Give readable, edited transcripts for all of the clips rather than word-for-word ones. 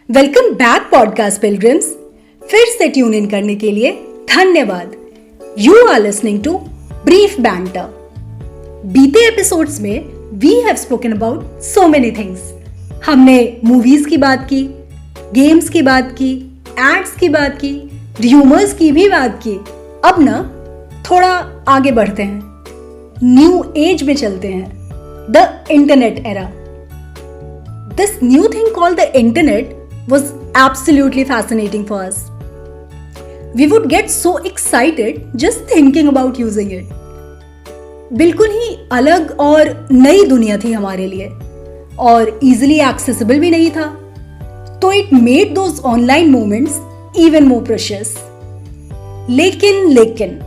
Welcome back podcast pilgrims. फिर से tune in करने के लिए धन्यवाद। You are listening to Brief Banter. बीते एपिसोड्स में we have spoken about so many things. हमने मूवीज की बात की, गेम्स की बात की, एड्स की बात की, र्यूमर्स की भी बात की। अब ना थोड़ा आगे बढ़ते हैं, न्यू एज में चलते हैं, the internet era. This new thing called the internet was absolutely fascinating for us. We would get so excited just thinking about using it. बिल्कुल ही अलग और नई दुनिया थी हमारे लिए और easily accessible भी नहीं था, तो it made those online moments even more precious. लेकिन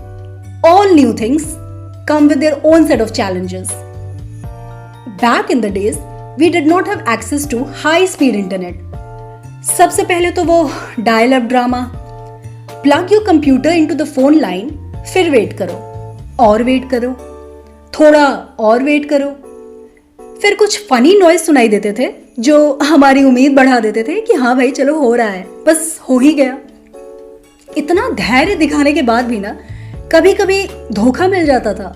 all new things come with their own set of challenges. Back in the days, we did not have access to high-speed internet. सबसे पहले तो वो dial up drama, plug your computer into the phone line, फिर wait करो और wait करो, थोड़ा और वेट करो, फिर कुछ फनी नॉइज सुनाई देते थे जो हमारी उम्मीद बढ़ा देते थे कि हाँ भाई चलो हो रहा है, बस हो ही गया। इतना धैर्य दिखाने के बाद भी ना कभी कभी धोखा मिल जाता था,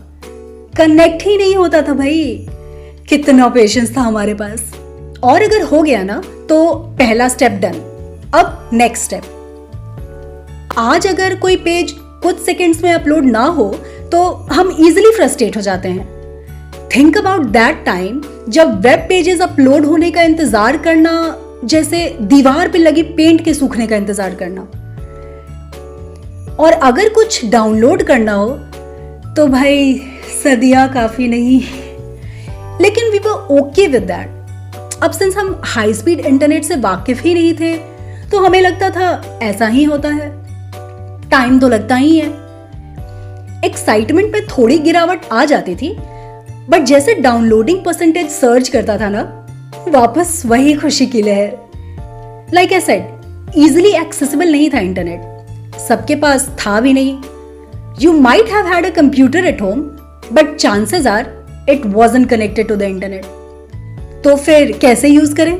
कनेक्ट ही नहीं होता था भाई। कितना पेशेंस था हमारे पास। और अगर हो गया ना तो पहला स्टेप डन, अब नेक्स्ट स्टेप। आज अगर कोई पेज कुछ सेकंड्स में अपलोड ना हो तो हम इजीली फ्रस्ट्रेट हो जाते हैं। थिंक अबाउट दैट टाइम जब वेब पेजेस अपलोड होने का इंतजार करना जैसे दीवार पे लगी पेंट के सूखने का इंतजार करना। और अगर कुछ डाउनलोड करना हो तो भाई सदियां काफी नहीं, लेकिन we were okay with that. अब सिंस हम हाई स्पीड इंटरनेट से वाकिफ ही नहीं थे तो हमें लगता था ऐसा ही होता है, टाइम तो लगता ही है। एक्साइटमेंट पे थोड़ी गिरावट आ जाती थी, बट जैसे डाउनलोडिंग परसेंटेज सर्च करता था ना, वापस वही खुशी की लहर। Like I said, easily accessible नहीं था इंटरनेट, सबके पास था भी नहीं। You might have had a computer at home, but chances are it wasn't connected to the internet. तो फिर कैसे यूज करें?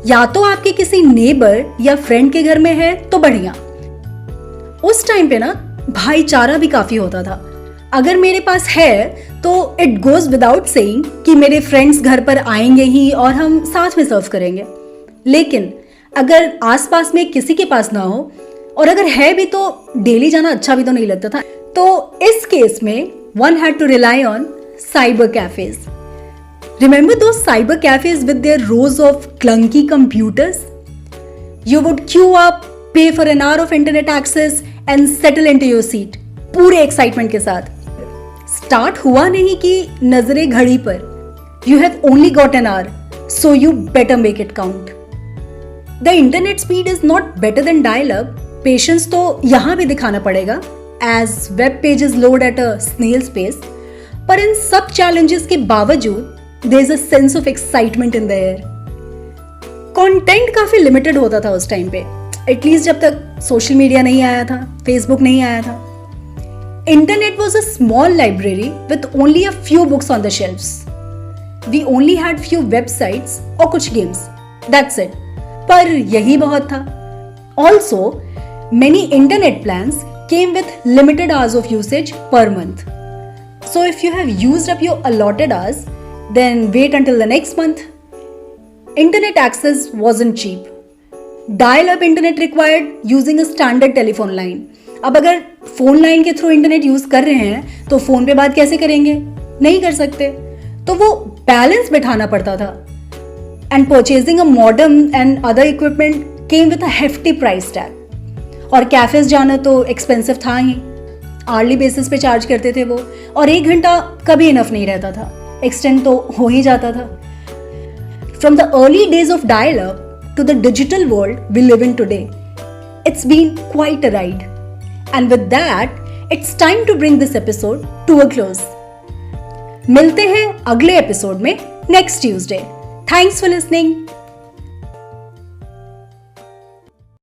या तो आपके किसी नेबर या फ्रेंड के घर में है तो बढ़िया। उस टाइम पे ना भाईचारा भी काफी होता था। अगर मेरे पास है तो इट गोज विदाउट सेइंग कि मेरे फ्रेंड्स घर पर आएंगे ही और हम साथ में सर्व करेंगे। लेकिन अगर आसपास में किसी के पास ना हो और अगर है भी तो डेली जाना अच्छा भी तो नहीं लगता था। तो इस केस में one had to rely on cyber cafes. Remember those cyber cafes with their rows of clunky computers? You would queue up, pay for an hour of internet access and settle into your seat. पूरे excitement के साथ। Start हुआ नहीं कि नजरें घड़ी पर। You have only got an hour, so you better make it count. The internet speed is not better than dial-up. Patience तो यहाँ भी दिखाना पड़ेगा, as web pages load at a snail's pace. पर इन सब challenges के बावजूद There's a sense of excitement in the air. Content काफी लिमिटेड होता था उस टाइम पे, एटलीस्ट जब तक सोशल मीडिया नहीं आया था, फेसबुक नहीं आया था। Internet was a small library with only a few books on the shelves. We only had few websites और कुछ गेम्स, दैट्स इट। पर यही बहुत था। Also many internet plans came with limited hours of usage per month. So if you have used up your allotted hours, then wait until the next month. Internet access wasn't cheap. Dial-up internet required using a standard telephone line. अब अगर phone line के through internet use कर रहे हैं तो phone पे बात कैसे करेंगे? नहीं कर सकते। तो वो बैलेंस बिठाना पड़ता था। And purchasing a modem and other equipment came with a hefty price tag. और कैफेज जाना तो एक्सपेंसिव था ही, आर्ली बेसिस पे चार्ज करते थे वो, और 1 घंटा कभी इनफ नहीं रहता था, एक्सटेंड तो हो ही जाता था। From the early days of dial-up to the digital world we live in today, it's been quite a ride. And with that, it's time to bring this episode to a close. मिलते हैं अगले episode में next Tuesday. Thanks for listening.